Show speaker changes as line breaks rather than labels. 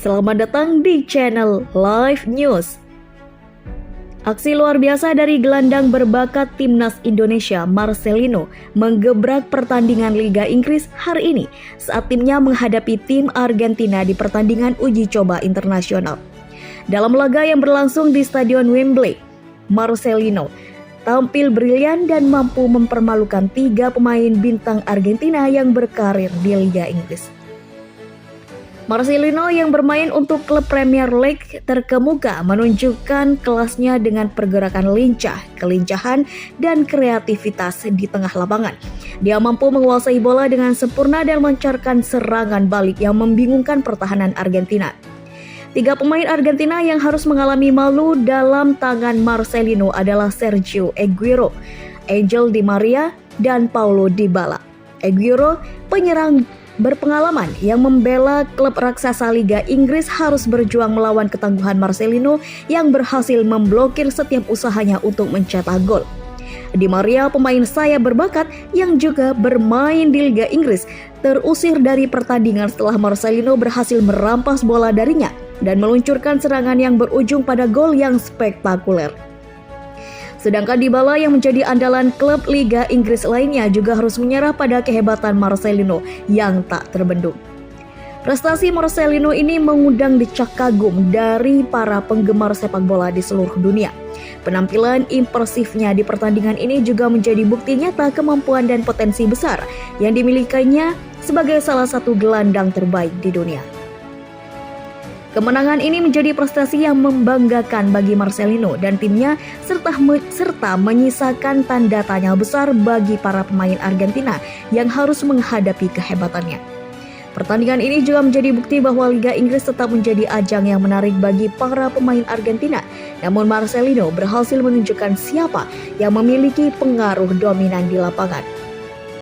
Selamat datang di channel Live News. Aksi luar biasa dari gelandang berbakat timnas Indonesia Marcelino menggebrak pertandingan Liga Inggris hari ini saat timnya menghadapi tim Argentina di pertandingan uji coba internasional. Dalam laga yang berlangsung di Stadion Wembley, Marcelino tampil brilian dan mampu mempermalukan 3 pemain bintang Argentina yang berkarir di Liga Inggris. Marcelino yang bermain untuk klub Premier League terkemuka menunjukkan kelasnya dengan pergerakan lincah, kelincahan, dan kreativitas di tengah lapangan. Dia mampu menguasai bola dengan sempurna dan melancarkan serangan balik yang membingungkan pertahanan Argentina. 3 pemain Argentina yang harus mengalami malu dalam tangan Marcelino adalah Sergio Aguero, Angel Di Maria, dan Paulo Dybala. Aguero, penyerang berpengalaman yang membela klub raksasa Liga Inggris, harus berjuang melawan ketangguhan Marcelino yang berhasil memblokir setiap usahanya untuk mencetak gol. Di Maria, pemain sayap berbakat yang juga bermain di Liga Inggris, terusir dari pertandingan setelah Marcelino berhasil merampas bola darinya dan meluncurkan serangan yang berujung pada gol yang spektakuler. Sedangkan Dybala yang menjadi andalan klub Liga Inggris lainnya juga harus menyerah pada kehebatan Marcelino yang tak terbendung. Prestasi Marcelino ini mengundang decak kagum dari para penggemar sepak bola di seluruh dunia. Penampilan impresifnya di pertandingan ini juga menjadi bukti nyata kemampuan dan potensi besar yang dimilikinya sebagai salah satu gelandang terbaik di dunia. Kemenangan ini menjadi prestasi yang membanggakan bagi Marcelino dan timnya serta menyisakan tanda tanya besar bagi para pemain Argentina yang harus menghadapi kehebatannya. Pertandingan ini juga menjadi bukti bahwa Liga Inggris tetap menjadi ajang yang menarik bagi para pemain Argentina. Namun Marcelino berhasil menunjukkan siapa yang memiliki pengaruh dominan di lapangan.